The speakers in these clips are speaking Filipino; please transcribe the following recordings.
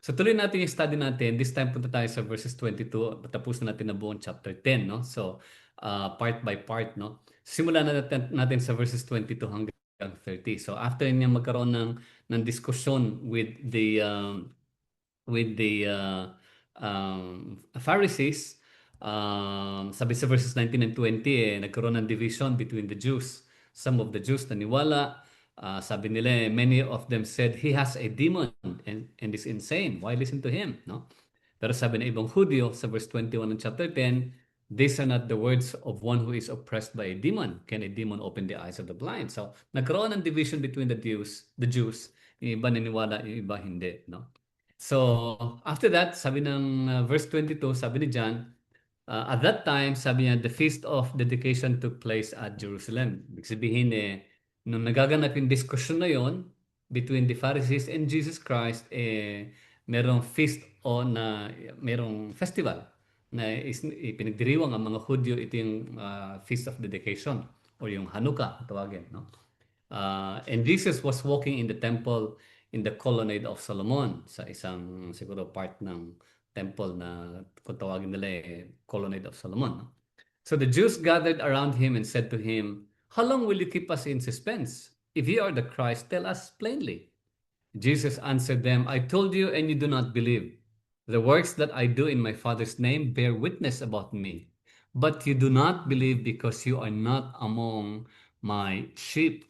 So tuloy natin yung study natin. This time punta tayo sa verses 22. Tapos na natin na buong chapter 10, no? So part by part, no? Simulan na natin sa verses 22 hanggang 30. So after niya magkaroon ng diskusyon with the Pharisees, sabi sa verses 19 and 20, nagkaroon ng division between the Jews. Some of the Jews naniwala, sabi nila, many of them said, he has a demon and is insane. Why listen to him? No? Pero sabi ng ibang Hudyo sa verse 21 ng chapter 10, these are not the words of one who is oppressed by a demon. Can a demon open the eyes of the blind? So, nagkaroon ng division between the Jews. Yung iba naniwala, yung iba hindi. No? So, after that, sabi ng verse 22, sabi ni John, at that time, sabi niya, the feast of dedication took place at Jerusalem. Ibig sabihin, nung nagaganap yung diskusyon na yon between the Pharisees and Jesus Christ, merong feast o na merong festival na pinagdiriwang ang mga Hudyo. Ito yung feast of dedication o yung Hanukkah, tawagin, no? And Jesus was walking in the temple in the colonnade of Solomon, sa isang siguro part ng temple na kung tawagin nila colonnade of Solomon. No? So the Jews gathered around him and said to him, how long will you keep us in suspense? If you are the Christ, tell us plainly. Jesus answered them, I told you and you do not believe. The works that I do in my Father's name bear witness about me. But you do not believe because you are not among my sheep.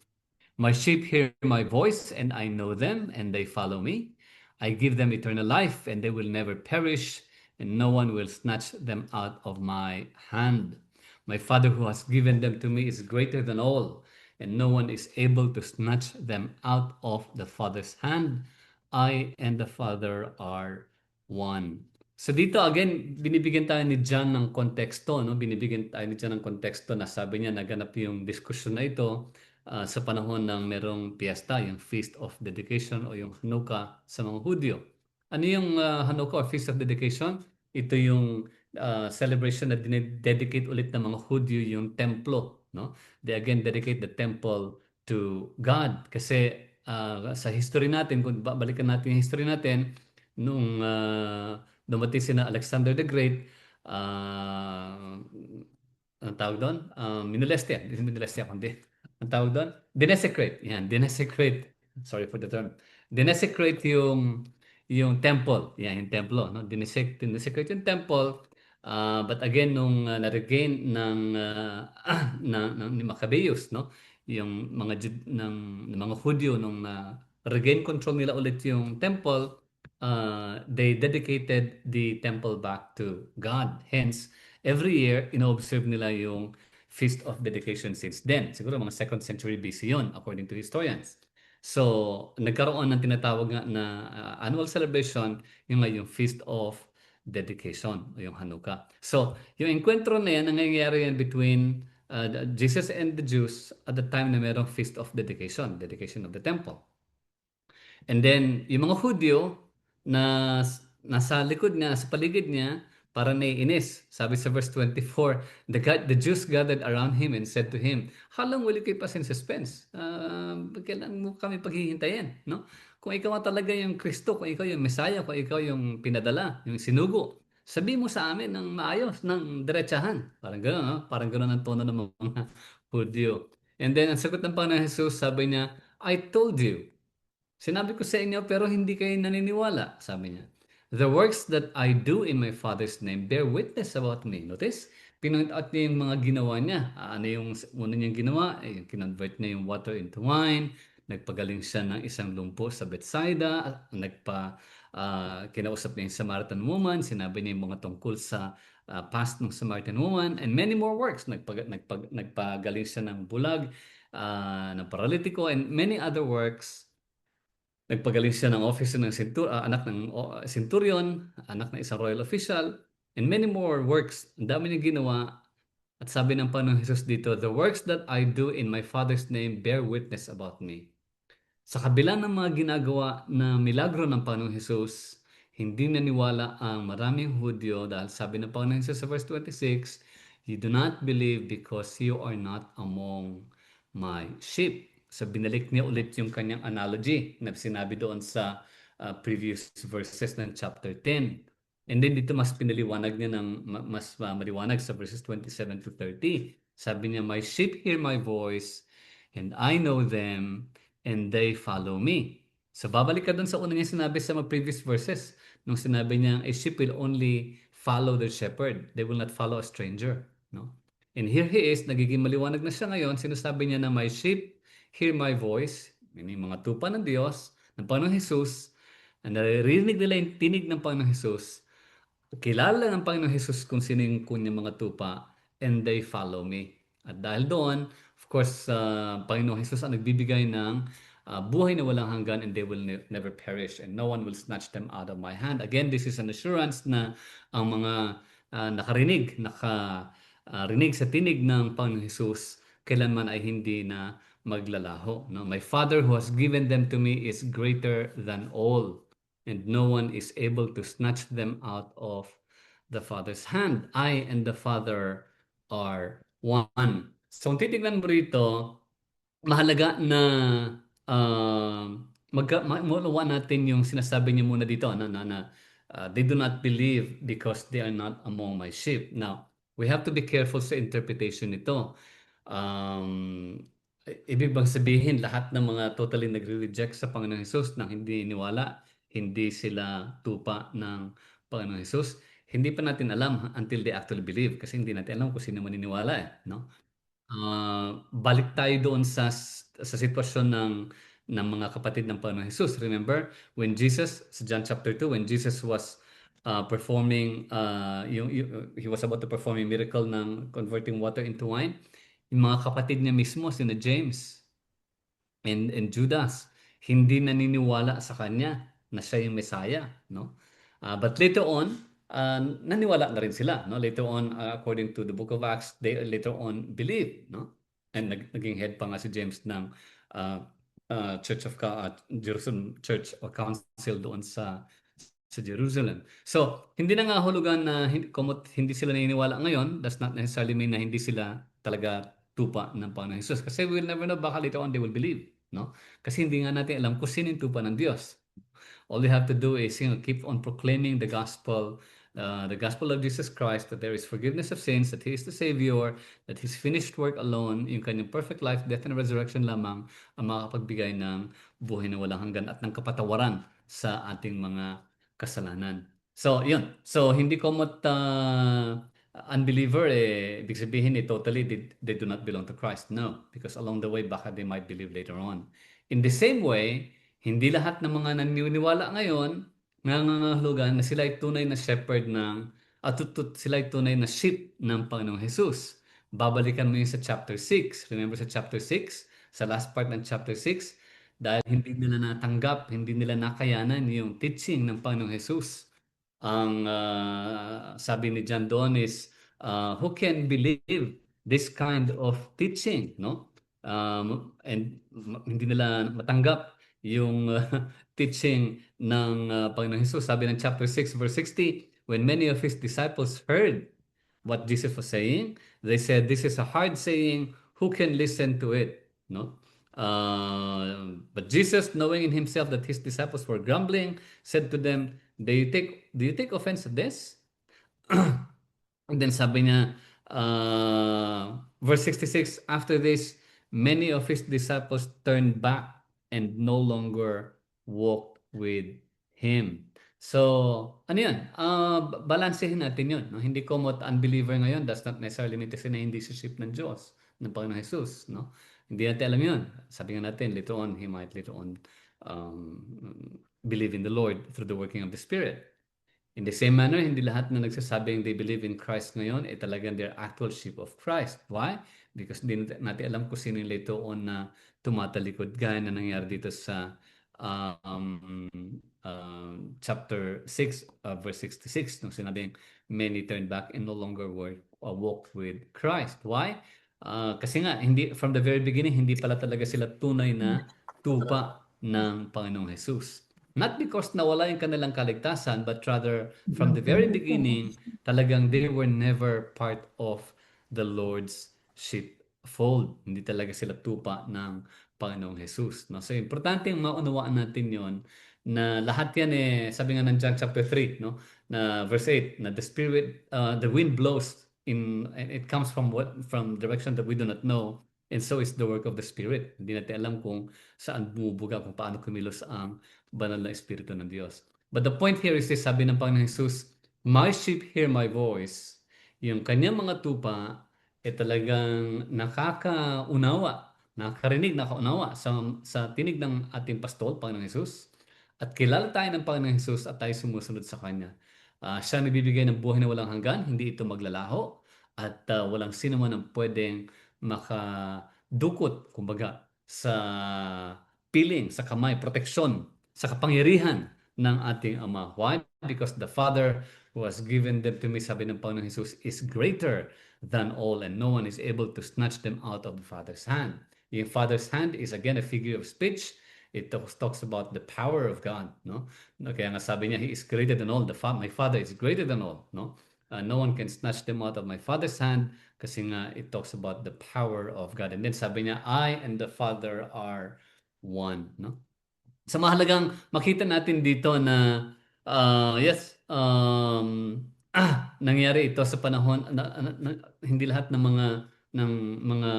My sheep hear my voice, and I know them, and they follow me. I give them eternal life, and they will never perish, and no one will snatch them out of my hand. My Father who has given them to me is greater than all, and no one is able to snatch them out of the Father's hand. I and the Father are one. So dito again, binibigyan tayo ni John ng konteksto, no? Binibigyan tayo ni John ng konteksto na sabi niya naganap yung diskusyon na ito sa panahon ng merong piyesta, yung Feast of Dedication o yung Hanukkah sa mga Hudyo. Ano yung Hanukkah or Feast of Dedication? Ito yung celebration na dinededicate ulit ng mga Hudyo yung templo, no? They again dedicate the temple to God kasi sa history natin, kung balikan natin yung history natin, nung dumating sina Alexander the Great, ang tawag doon? Minolestia, kundi. Ang tawag doon? Dinesecrate. Yan, dinesecrate. Sorry for the term. Dinesecrate yung temple. Yan, yung templo. No? Dinesecrate yung temple. But again, nung na-regain ni Maccabeus, no? Yung mga ng mga Hudyo, nung regain control nila ulit yung temple, they dedicated the temple back to God. Hence, every year, ino-observe nila yung Feast of Dedication since then. Siguro mga 2nd century BC yun, according to historians. So, nagkaroon ng tinatawag nga na annual celebration, yung Feast of Dedication, o yung Hanukkah. So, yung enkwentro na yan, nangyayari yan between Jesus and the Jews at the time na merong Feast of dedication of the temple. And then, yung mga Hudyo na nasa likod niya, sa paligid niya, para naiinis. Sabi sa verse 24, the Jews gathered around him and said to him, how long will you keep us in suspense? Kailan mo kami paghihintayin? No? Kung ikaw talaga yung Kristo, kung ikaw yung Messiah, kung ikaw yung pinadala, yung sinugo, sabi mo sa amin ng maayos, ng diretsahan. Parang gano'n, no? Parang gano'n ang tono ng mga Hudyo. And then, ang sagot ng Panginoon Jesus, sabi niya, I told you. Sinabi ko sa inyo pero hindi kayo naniniwala, sabi niya. The works that I do in my Father's name bear witness about me. Notice, pinoint out niya yung mga ginawa niya. Ano yung una niyang ginawa? Kinonvert niya yung water into wine. Nagpagaling siya ng isang lumpo sa Bethsaida. Kinausap niya yung Samaritan woman. Sinabi niya yung mga tungkol sa past ng Samaritan woman. And many more works. Nagpagaling siya ng bulag, ng paralitiko, and many other works. Nagpagaling siya ng officer ng anak ng centurion, anak ng isang royal official, and many more works. Ang dami niyang ginawa. At sabi ng Panginoong Jesus dito, the works that I do in my Father's name bear witness about me. Sa kabila ng mga ginagawa na milagro ng Panginoong Jesus, hindi naniwala ang maraming Hudyo dahil sabi ng Panginoong Jesus sa verse 26, you do not believe because you are not among my sheep. So binalik niya ulit yung kanyang analogy na sinabi doon sa previous verses ng chapter 10. And then dito mas pinaliwanag niya ng mas maliwanag sa verses 27 to 30. Sabi niya, "My sheep hear my voice, and I know them, and they follow me." So babalik ka dun sa unang niya sinabi sa mga previous verses. Nung sinabi niya, a sheep will only follow their shepherd. They will not follow a stranger. No? And here he is, nagiging maliwanag na siya ngayon. Sinasabi niya na my sheep hear my voice, meaning mga tupa ng Diyos, ng Panginoong Jesus, na naririnig nila yung tinig ng Panginoong Jesus, kilala ng Panginoong Jesus kung sino yung kanyang mga tupa, and they follow me. At dahil doon, of course, Panginoong Jesus ang nagbibigay ng buhay na walang hanggan, and they will never perish, and no one will snatch them out of my hand. Again, this is an assurance na ang mga nakarinig sa tinig ng Panginoong Jesus, kailanman ay hindi na maglalaho. No? My Father who has given them to me is greater than all, and no one is able to snatch them out of the Father's hand. I and the Father are one. So kung titignan mo rito, mahalaga na maulawa natin yung sinasabi niya muna dito they do not believe because they are not among my sheep. Now, we have to be careful sa interpretation nito. Ibig bang sabihin lahat ng mga totally nagre-reject sa Panginoong Hesus nang hindi niwala, hindi sila tupa ng Panginoong Hesus? Hindi pa natin alam until they actually believe kasi hindi natin alam kung sino maniniwala no? Balik tayo doon sa sitwasyon ng mga kapatid ng Panginoong Hesus. Remember, when Jesus, sa John chapter 2, when Jesus was performing, he was about to perform a miracle ng converting water into wine, yung mga kapatid niya mismo, sina James and Judas, hindi naniniwala sa kanya na siya yung Messiah, no? But later on, naniwala na rin sila, no? Later on, according to the book of Acts, they later on believed, no? And naging head pa nga si James ng Church of Jerusalem Church or Council doon sa Jerusalem. So, hindi na nga hulugan na kumot hindi sila naniniwala ngayon, does not necessarily mean na hindi sila talaga tupa ng Panginoon Jesus. Kasi we will never know, baka later on they will believe. No? Kasi hindi nga natin alam kung sino yung tupa ng Diyos. All you have to do is keep on proclaiming the gospel of Jesus Christ, that there is forgiveness of sins, that He is the Savior, that His finished work alone, yung kanyang perfect life, death, and resurrection lamang ang makapagbigay ng buhay na walang hanggan at ng kapatawaran sa ating mga kasalanan. So, yun. So, hindi ko unbeliever, ibig sabihin totally they do not belong to Christ. No, because along the way, baka they might believe later on. In the same way, hindi lahat ng mga naniniwala ngayon nangangahulugan na sila ay tunay na shepherd sila ay tunay na sheep ng Panginoong Jesus. Babalikan mo yun sa chapter 6. Remember sa chapter 6? Sa last part ng chapter 6, dahil hindi nila natanggap, hindi nila nakayanan yung teaching ng Panginoong Jesus. Ang sabi ni John doon is, who can believe this kind of teaching, no? And hindi nila matanggap yung teaching ng Panginoong Jesus. Sabi ng chapter 6 verse 60, when many of his disciples heard what Jesus was saying, they said, "This is a hard saying. Who can listen to it?" No? But Jesus, knowing in himself that his disciples were grumbling, said to them, Do you take offense at this? And then sabi niya, verse 66, after this, many of his disciples turned back and no longer walked with him. So, ano yun? Balansehin natin yun. No? Hindi ko unbeliever ngayon does not necessarily mean to say na hindi si sheep ng Diyos, ng Panginoon Jesus. No? Hindi natin alam yun. Sabi nga natin, later on, he might later on believe in the Lord through the working of the Spirit. In the same manner, hindi lahat na nagsasabing they believe in Christ ngayon talagang they're actual sheep of Christ. Why? Because hindi natin alam kung sino yung later on na tumatalikod gaya na nangyari dito sa chapter 6, verse 66, nung sinabing many turned back and no longer walk with Christ. Why? Kasi nga, from the very beginning, hindi pala talaga sila tunay na tupa ng Panginoong Jesus. Not because nawala yung kanilang kaligtasan, but rather from the very beginning, talagang they were never part of the Lord's sheepfold. Hindi talaga sila tupa ng Panginoong Jesus. No? So, importante yung maunawaan natin yon na lahat yan sabi nga ng John chapter 3, no? Na verse 8, na the spirit, the wind blows and it comes from from direction that we do not know. And so is the work of the Spirit. Hindi natin alam kung saan bumubuga, kung paano kumilos ang banal na Espiritu ng Diyos. But the point here is this, sabi ng Panginoon Jesus, my sheep hear my voice. Yung kanyang mga tupa talagang nakakaunawa, nakakarinig, nakaunawa sa tinig ng ating pastol, Panginoong Jesus. At kilala tayo ng Panginoong Jesus at tayo sumusunod sa Kanya. Siya nagbibigay ng buhay na walang hanggan, hindi ito maglalaho, at walang sino man ang pwedeng makadukot, kumbaga, sa piling, sa kamay, proteksyon, sa kapangyarihan ng ating Ama. Why? Because the Father who has given them to me, sabi ng Panginoong Jesus, is greater than all, and no one is able to snatch them out of the Father's hand. Yung Father's hand is again a figure of speech. It talks about the power of God, no? Kaya nga sabi niya, He is greater than all. My Father is greater than all, no? No one can snatch them out of my Father's hand kasi nga it talks about the power of God. And then sabi niya, I and the Father are one, no? So mahalagang makita natin dito na yes, nangyari ito sa panahon hindi lahat ng mga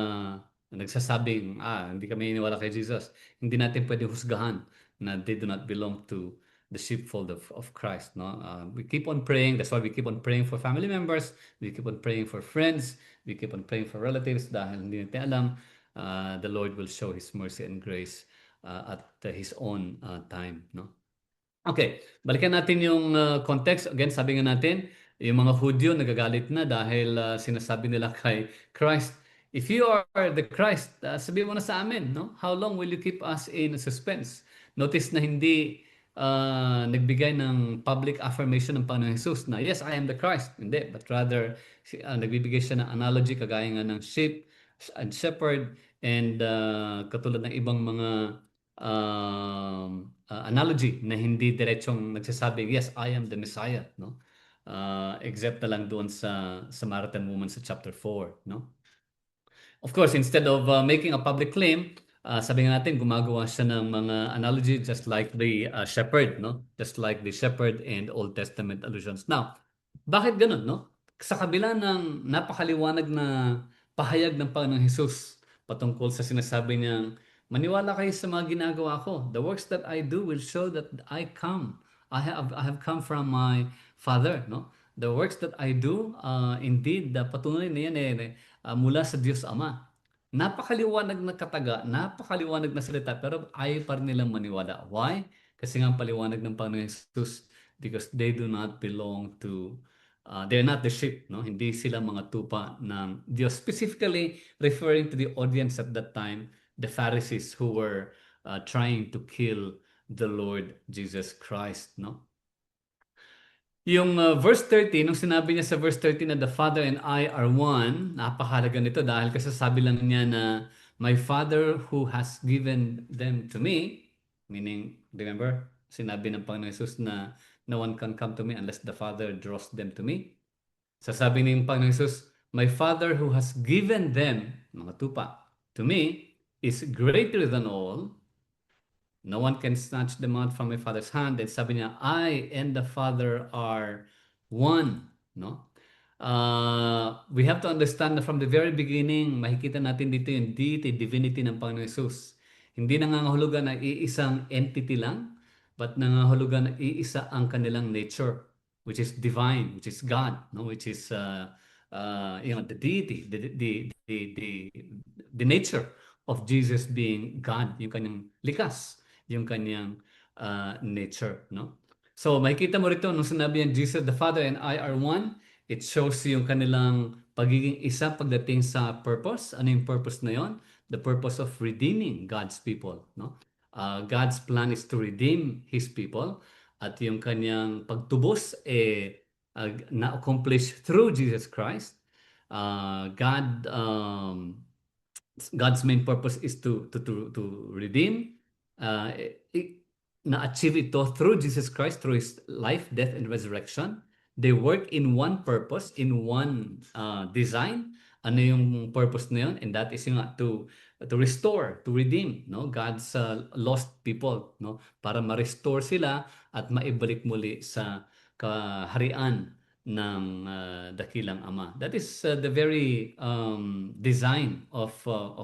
nagsasabing hindi kami iniwala kay Jesus. Hindi natin pwedeng husgahan na they do not belong to the sheepfold of Christ, no? We keep on praying. That's why we keep on praying for family members. We keep on praying for friends. We keep on praying for relatives dahil hindi natin alam, the Lord will show His mercy and grace at His own time, no? Okay, balikan natin yung context. Again, sabi nga natin, yung mga Hudyo nagagalit na dahil sinasabi nila kay Christ, if you are the Christ, sabihin mo na sa amin, no? How long will you keep us in suspense? Notice na hindi nagbigay ng public affirmation ng Panginoon Jesus na, yes, I am the Christ. Hindi, but rather, nagbibigay siya ng analogy kagaya nga ng sheep and shepherd and katulad ng ibang mga analogy na hindi diretsong nagsasabing, yes, I am the Messiah, no? Except na lang doon sa Samaritan woman sa chapter 4, no? Of course, instead of making a public claim, sabi nga natin, gumagawa siya ng mga analogy just like the shepherd, no? Just like the shepherd and Old Testament allusions. Now, bakit ganun, no? Sa kabila ng napakaliwanag na pahayag ng Panginoong Jesus patungkol sa sinasabi niyang, maniwala kayo sa mga ginagawa ko. The works that I do will show that I come. I have come from my Father, no? The works that I do, indeed, patunay na yan mula sa Diyos Ama. Napakaliwanag na kataga, napakaliwanag na salita, pero ayaw pa rin nilang maniwala. Why? Kasi nga ang paliwanag ng Panginoon Jesus, because they do not belong to, they're not the sheep, no? Hindi sila mga tupa ng Diyos. Specifically, referring to the audience at that time, the Pharisees who were trying to kill the Lord Jesus Christ, no? Yung verse 30, nung sinabi niya sa verse 30 na the Father and I are one, napakahalaga nito dahil kasasabi lang niya na my Father who has given them to me, meaning, remember, sinabi ng Panginoon Jesus na no one can come to me unless the Father draws them to me. Sasabi ng Panginoon Jesus, my Father who has given them, mga tupa, to me, is greater than all. No one can snatch them out from my Father's hand. And sabi niya, I and the Father are one. No? We have to understand na from the very beginning, makikita natin dito yung deity, divinity ng Panginoon Jesus. Hindi nangangahulugan na iisang entity lang, but nangangahulugan na iisa ang kanilang nature, which is divine, which is God, no? Which is the deity, the nature of Jesus being God, yung kanyang likas, yung kanyang nature, no? So makikita mo rito nung sinabi niya Jesus the Father and I are one, it shows yung kanilang pagiging isa pagdating sa purpose. Ano yung purpose na yon? The purpose of redeeming God's people, no? God's plan is to redeem His people at yung kanyang pagtubos na-accomplish through Jesus Christ. God's main purpose is to redeem. Na-achieve ito through Jesus Christ, through His life, death, and resurrection. They work in one purpose, in one design. Ano yung purpose na yun? And that is yung to to restore, to redeem, no, God's lost people, no, para ma-restore sila at maibalik muli sa kaharian ng dakilang Ama. That is the very design of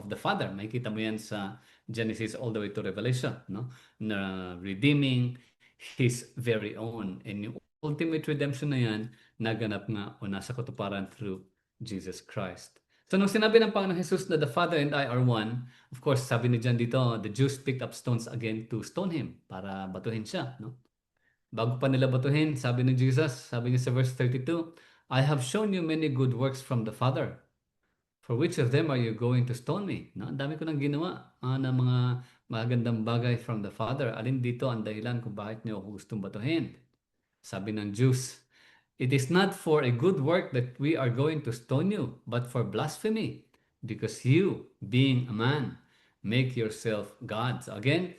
the Father. Makikita mo yan sa Genesis all the way to Revelation, no, na redeeming His very own. And yung ultimate redemption na yan, naganap nga o nasa katuparan through Jesus Christ. So nung sinabi ng Panginoon Jesus na the Father and I are one, of course, sabi ni John dito, the Jews picked up stones again to stone him, para batuhin siya, no? Bago pa nila batuhin, sabi ni Jesus, sabi niya sa verse 32, I have shown you many good works from the Father. For which of them are you going to stone me? No? Ang dami ko nang ginawa na mga magandang bagay from the Father. Alin dito ang dahilan kung bakit niyo ako gustong batuhin? Sabi ng Jews, it is not for a good work that we are going to stone you, but for blasphemy, because you, being a man, make yourself God. So again,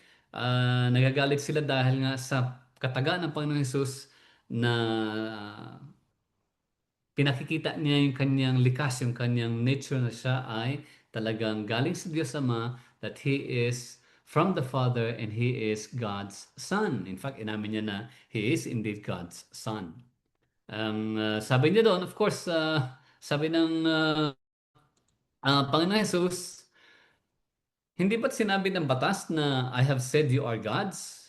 nagagalit sila dahil nga sa kataga ng Panginoon Jesus na pinakikita niya yung kanyang likas, yung kanyang nature na siya ay talagang galing sa Diyos Ama, that He is from the Father and He is God's Son. In fact, inamin niya na He is indeed God's Son. Ang sabi niya doon, of course, sabi ng Panginoon Jesus, hindi ba't sinabi ng batas na I have said you are gods?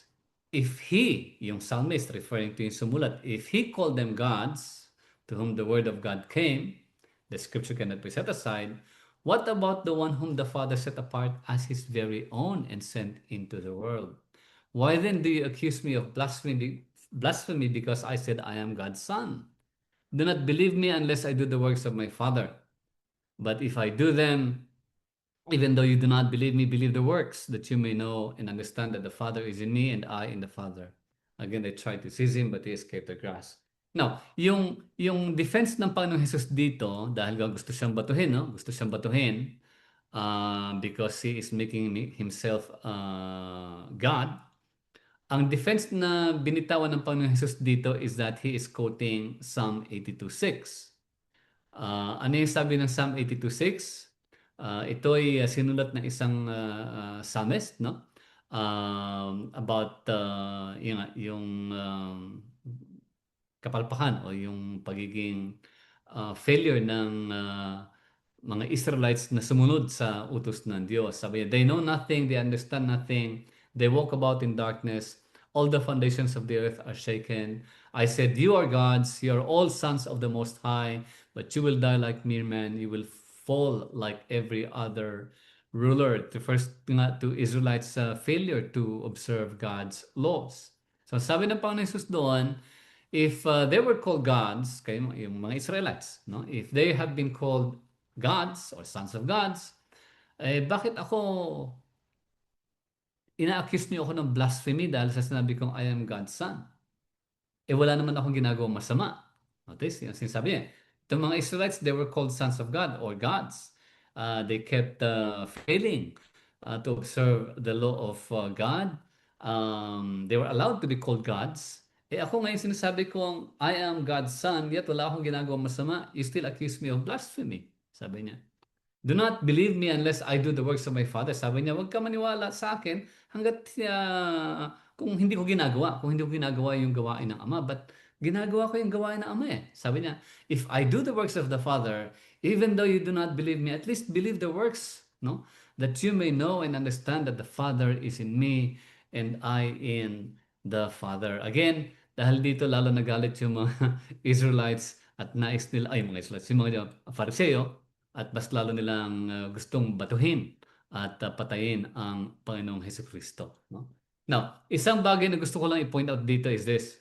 If He, yung psalmist referring to yung sumulat, if He called them gods, to whom the word of God came, the scripture cannot be set aside, what about the one whom the Father set apart as His very own and sent into the world? Why then do you accuse me of blasphemy because I said I am God's Son? Do not believe me unless I do the works of my Father. But if I do them, even though you do not believe me, believe the works, that you may know and understand that the Father is in me and I in the Father. Again, they tried to seize him, but he escaped the grasp. Now, yung defense ng Panginoong Jesus dito, dahil gusto siyang batuhin, no? Gusto siyang batuhin, because he is making himself God. Ang defense na binitawan ng Panginoong Jesus dito is that he is quoting Psalm 82:6. Ano yung sabi ng Psalm 82:6? Ito ay sinulat ng isang psalmist, no? About yung kapalpakan o yung pagiging failure ng mga Israelites na sumunod sa utos ng Diyos. Sabi niya, they know nothing, they understand nothing, they walk about in darkness, all the foundations of the earth are shaken. I said, you are gods, you are all sons of the Most High, but you will die like mere men, you will fall like every other ruler. To first nga to Israelites failure to observe God's laws. So sabi ng Panginoon Jesus doon, if they were called gods, kayo, yung mga Israelites, no? If they have been called gods or sons of gods, bakit ako ina-accuse niyo ako ng blasphemy dahil sa sinabi kong I am God's son? Wala naman akong ginagawang masama. Notice, yung sinasabi niya. Itong mga Israelites, they were called sons of God or gods. They kept failing to observe the law of God. They were allowed to be called gods. Ako ngayon sinasabi kong I am God's son, yet wala akong ginagawang masama. You still accuse me of blasphemy. Sabi niya. Do not believe me unless I do the works of my Father. Sabi niya, huwag ka maniwala sa akin hanggat kung hindi ko ginagawa yung gawain ng Ama. But ginagawa ko yung gawain ng Ama eh. Sabi niya, if I do the works of the Father, even though you do not believe me, at least believe the works, no? That you may know and understand that the Father is in me and I in the Father. Again, dahil dito lalo nagalit yung mga Israelites at nais nila, ay mga Israelites, yung mga Fariseo, at mas lalo nilang gustong batuhin at patayin ang Panginoong Hesukristo. No? Now, isang bagay na gusto ko lang i-point out dito is this.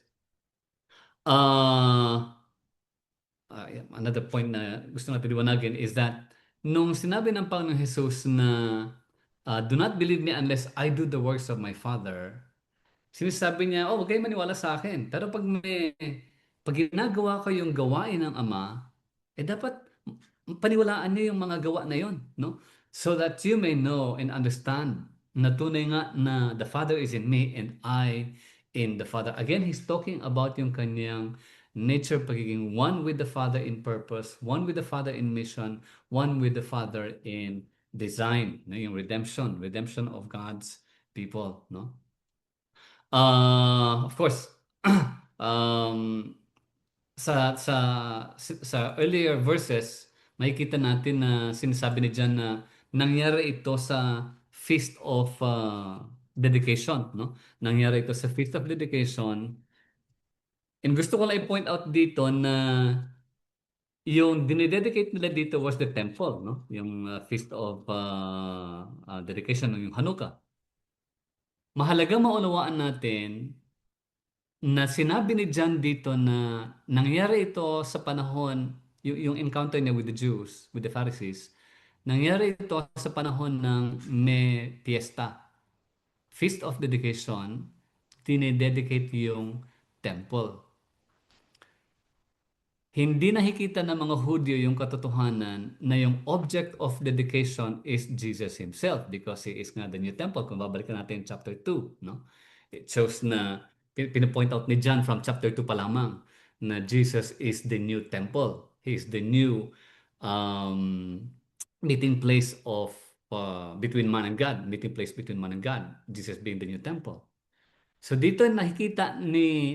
Another point na gusto natin liwanagin is that nung sinabi ng Panginoong Jesus na do not believe me unless I do the works of my Father, sinasabi niya, huwag kayo maniwala sa akin. Pero pag ginagawa ko yung gawain ng Ama, dapat paniwalaan niyo yung mga gawa na yon, no? So that you may know and understand na tunay nga na the Father is in me and I in the Father. Again, he's talking about yung kanyang nature, pagiging one with the Father in purpose, one with the Father in mission, one with the Father in design, no? Yung redemption of God's people, no? Of course, um, sa earlier verses, makikita natin na sinasabi ni John na nangyari ito sa Feast of Dedication, no? Nangyari ito sa Feast of Dedication. And gusto ko lang i-point out dito na yung dinededicate nila dito was the temple, no? Yung Feast of Dedication, yung Hanukkah. Mahalaga maunawaan natin na sinabi ni John dito na nangyari ito sa panahon, yung encounter niya with the Jews, with the Pharisees, nangyari ito sa panahon ng may fiesta, Feast of Dedication, dinededicate yung temple. Hindi nakikita ng mga Hudyo yung katotohanan na yung object of dedication is Jesus himself because he is nga the new temple. Kung babalikan natin yung chapter 2, no? It shows na pinapoint out ni John from chapter 2 pa lamang na Jesus is the new temple. He is the new um, meeting place of between man and God, meeting place between man and God, Jesus being the new temple. So dito nakikita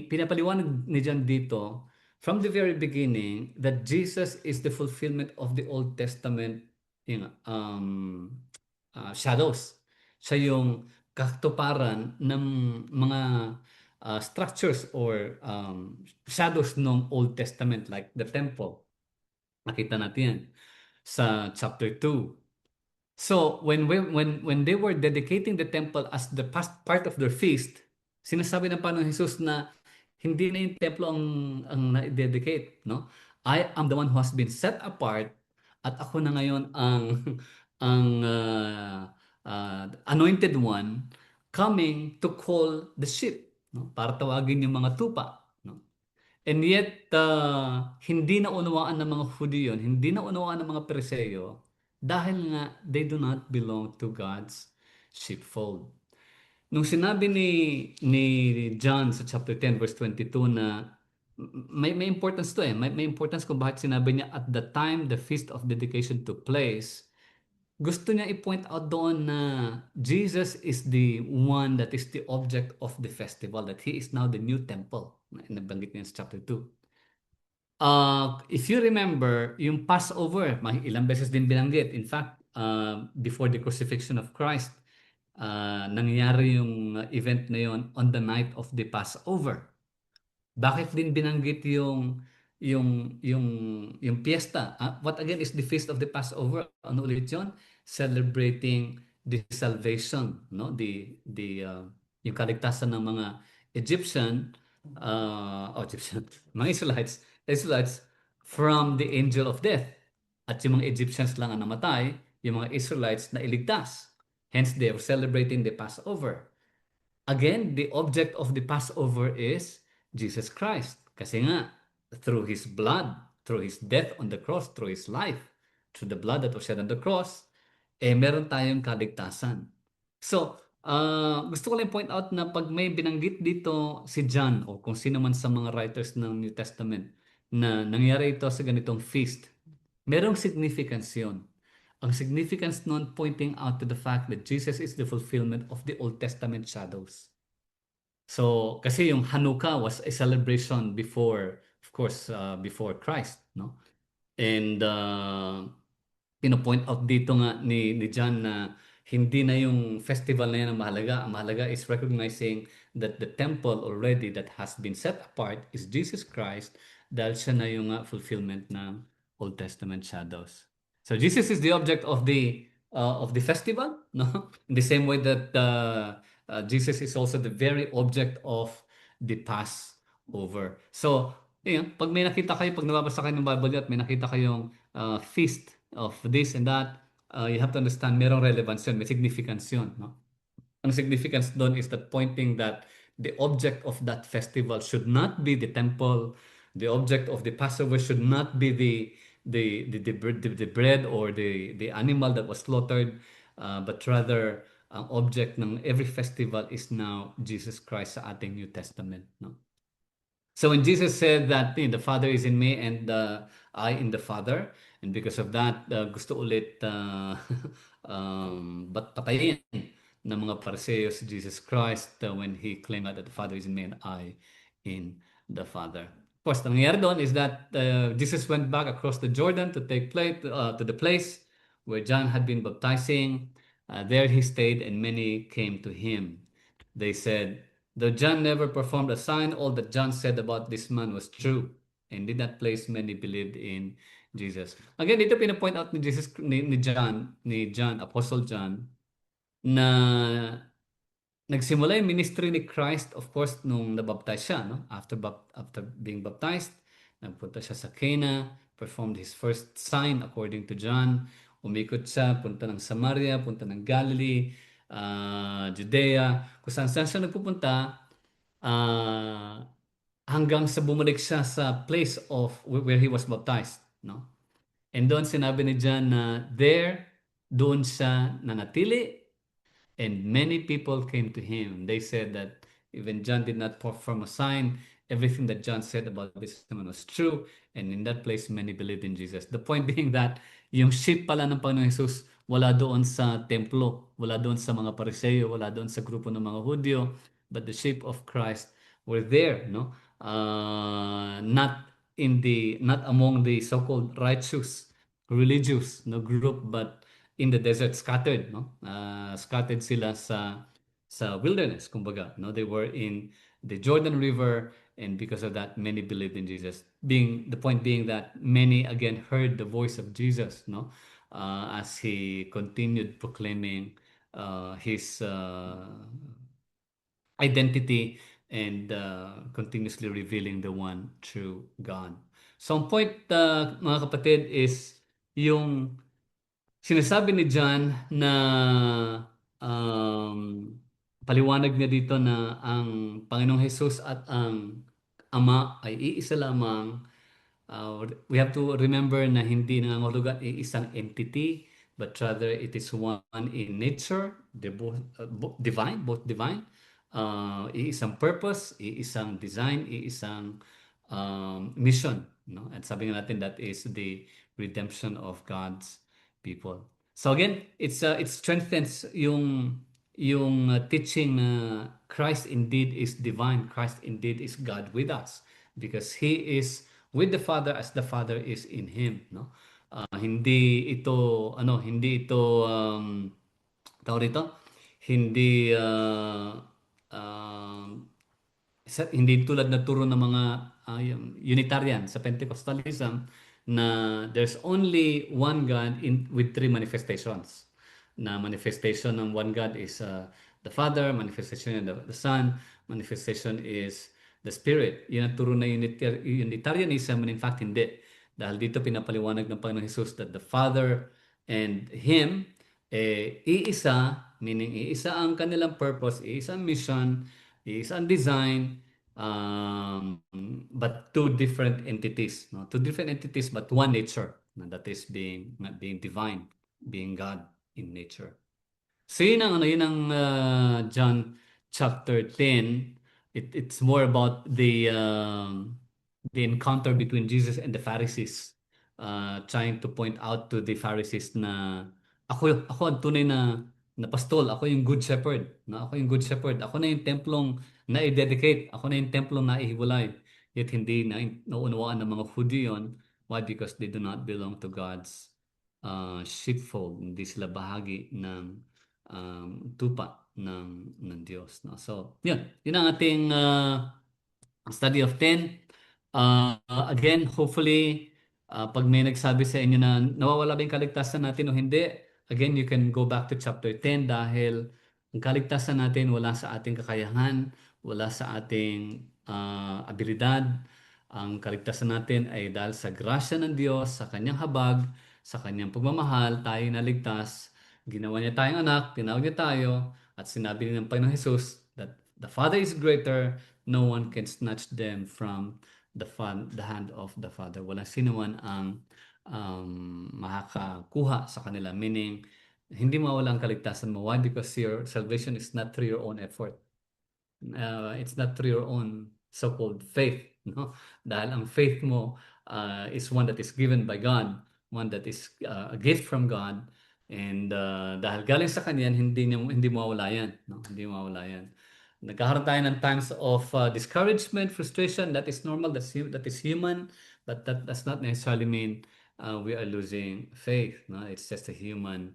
pinapaliwanag ni John dito from the very beginning that Jesus is the fulfillment of the Old Testament shadows. Siya yung katuparan ng mga structures or shadows ng Old Testament like the temple. Nakita natin yan sa chapter 2. So when they were dedicating the temple as the past part of their feast, sinasabi ng Panginoon Jesus na hindi na yung templo ang na-dedicate, no? I am the one who has been set apart at ako na ngayon ang ang anointed one coming to call the sheep, no? Para tawagin yung mga tupa, no? And yet, hindi na unawaan ng mga Hudyo yun, hindi na unawaan ng mga Pariseo dahil nga they do not belong to God's sheepfold. Nung sinabi ni John sa chapter 10 verse 22 na may importance to may importance kung bakit sinabi niya at the time the feast of dedication took place. Gusto niya i-point out doon na Jesus is the one that is the object of the festival, that He is now the new temple. Nabanggit niya sa chapter 2. If you remember, yung Passover, ilang beses din binanggit. In fact, before the crucifixion of Christ, nangyari yung event na yon on the night of the Passover. Bakit din binanggit yung piyesta? What again is the feast of the Passover? Ano ulit yun? Celebrating the salvation, no? Yung kaligtasan ng mga Egyptian, mga Israelites from the angel of death. At yung mga Egyptians lang ang namatay, yung mga Israelites na iligtas. Hence, they are celebrating the Passover. Again, the object of the Passover is Jesus Christ. Kasi nga, through His blood, through His death on the cross, through His life, through the blood that was shed on the cross, meron tayong kaligtasan. So, gusto ko lang point out na pag may binanggit dito si John o kung sino man sa mga writers ng New Testament na nangyari ito sa ganitong feast, merong significance yun. Ang significance nun pointing out to the fact that Jesus is the fulfillment of the Old Testament shadows. So, kasi yung Hanukkah was a celebration before, of course, before Christ, no? And pino-point out dito nga ni John na hindi na yung festival na yan ang mahalaga. Ang mahalaga is recognizing that the temple already that has been set apart is Jesus Christ dahil siya na yung fulfillment ng Old Testament shadows. So Jesus is the object of the festival, no? In the same way that Jesus is also the very object of the Passover. So, yun, pag may nakita kayo, pag nababasa kayo ng Bible at may nakita kayong feast of this and that, you have to understand merong relevance yun, may significance yun, no? Ang significance doon is that pointing that the object of that festival should not be the temple, the object of the Passover should not be the bread or the animal that was slaughtered, but rather ang object ng every festival is now Jesus Christ sa ating New Testament, no? So when Jesus said that the Father is in me and I in the Father, and because of that, gusto ulit but patayin ng mga Pariseo si Jesus Christ when he claimed that the Father is in me and I in the Father. Of course, ang nangyari doon is that Jesus went back across the Jordan to take place to the place where John had been baptizing. There he stayed, and many came to him. They said, though John never performed a sign, all that John said about this man was true. And in that place, many believed in Jesus. Again, dito pinapoint out ni Jesus, ni John, Apostle John, na nagsimula yung ministry ni Christ, of course, nung nabaptize siya, no? After being baptized, nagpunta siya sa Cana, performed his first sign according to John. Umikot siya, punta ng Samaria, punta ng Galilee, Judea, kung saan siya nagpupunta, ah, hanggang sa bumalik siya sa place of where he was baptized, no? And doon sinabi ni John na doon siya nanatili. And many people came to him. They said that even John did not perform a sign. Everything that John said about this woman was true. And in that place, many believed in Jesus. The point being that yung sheep pala ng Panginoon Jesus wala doon sa templo, wala doon sa mga Pariseo, wala doon sa grupo ng mga Hudyo, but the sheep of Christ were there, no? Not among the so-called righteous, religious, no, group, but in the desert, scattered, no? Scattered sila sa wilderness, kumbaga, no? They were in the Jordan River, and because of that, many believed in Jesus. The point being that many again heard the voice of Jesus, no? As he continued proclaiming his identity and continuously revealing the one true God. So ang point, mga kapatid, is yung sinasabi ni John na um, paliwanag niya dito na ang Panginoong Jesus at ang Ama ay iisa lamang. We have to remember na hindi nangangahulugan isang entity, but rather it is one in nature. They're both divine. Iisang purpose, iisang design, iisang mission. No? At sabi nga natin that is the redemption of God's people. So again, it strengthens yung teaching na Christ indeed is divine. Christ indeed is God with us because He is with the Father as the Father is in Him. No, hindi ito tawag rito, hindi hindi tulad na turo ng mga yung Unitarian sa Pentecostalism na there's only one God with three manifestations. Na manifestation ng one God is the Father, manifestation of the Son, manifestation is the Spirit. Yan ang turo na Unitarianism, and in fact hindi. Dahil dito pinapaliwanag ng Panginoon Jesus that the Father and Him iisa, meaning iisa ang kanilang purpose, iisa ang mission, iisa ang design, but two different entities, no? Two different entities, but one nature, that is being divine, being God in nature. So yun ang John chapter 10. It's more about the encounter between Jesus and the Pharisees, trying to point out to the Pharisees na ako ang tunay na pastol, ako yung good shepherd, na ako yung good shepherd, ako na yung templong na i-dedicate, ako na yung templong na ihiwalay. Yet hindi na naunawaan ng mga Hudyo yun. Why? Because they do not belong to God's sheepfold. Hindi sila bahagi ng tupa ng Diyos. No? So, yun ang ating study of 10. Again, hopefully, pag may nagsabi sa inyo na nawawala ba yung kaligtasan natin o hindi, again, you can go back to chapter 10 dahil ang kaligtasan natin wala sa ating kakayahan, wala sa ating abilidad. Ang kaligtasan natin ay dahil sa grasya ng Diyos, sa kanyang habag, sa kanyang pagmamahal, tayo naligtas. Ginawa niya tayong anak, tinawag niya tayo, at sinabi ng Panginoong Jesus that the Father is greater, no one can snatch them from the hand of the Father. Walang sino man ang makakakuha sa kanila. Meaning, hindi mawala ang kaligtasan mo. Why? Because your salvation is not through your own effort. It's not through your own so-called faith. No? Dahil ang faith mo is one that is given by God, one that is a gift from God. And dahil galing sa kanya, hindi mawawala yan, no? Hindi mawawala yan. Nagkakaroon tayo ng times of discouragement, frustration. That is normal. That is human. But that does not necessarily mean we are losing faith. No? It's just a human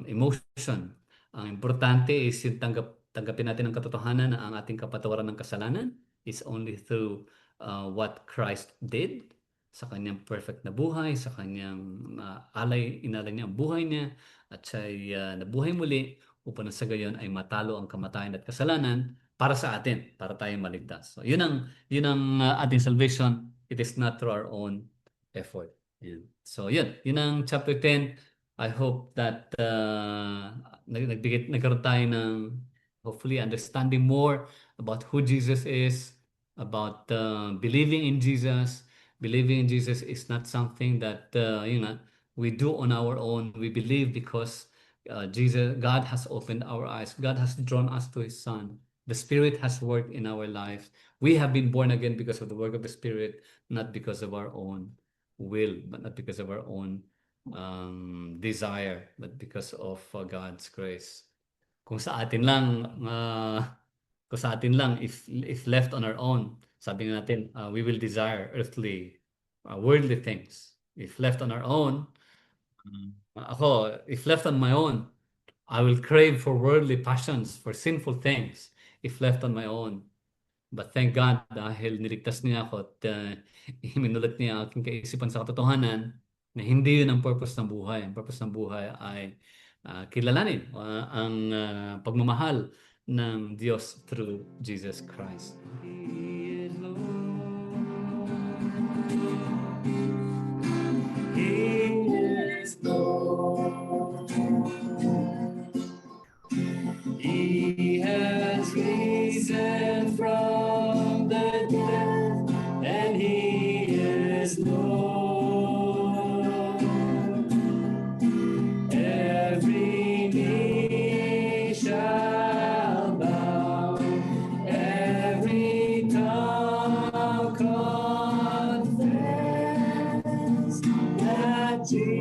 emotion. Ang importante is yung tanggapin natin ang katotohanan na ang ating kapatawaran ng kasalanan is only through what Christ did sa kanyang perfect na buhay, sa kanyang inalay niya ang buhay niya at siya'y nabuhay muli upang sa gayon ay matalo ang kamatayan at kasalanan para sa atin, para tayo maligtas. So, yun ang ating salvation. It is not through our own effort. Yan. So, yun ang chapter 10. I hope that nagkaroon tayo ng hopefully understanding more about who Jesus is, about believing in Jesus. Believing in Jesus is not something that we do on our own. We believe because God has opened our eyes. God has drawn us to His Son. The Spirit has worked in our lives. We have been born again because of the work of the Spirit, not because of our own will, but not because of our own desire, but because of God's grace. Kung sa atin lang, if left on our own, sabi natin, we will desire earthly, worldly things. If left on our own, if left on my own, I will crave for worldly passions, for sinful things, if left on my own. But thank God, dahil niligtas niya ako at iminulat niya ang aking kaisipan sa katotohanan na hindi yun ang purpose ng buhay. Ang purpose ng buhay ay kilalanin ang pagmamahal ng Diyos through Jesus Christ. He is Lord. He has risen from the dead, and He is Lord. Every knee shall bow, every tongue confess that Jesus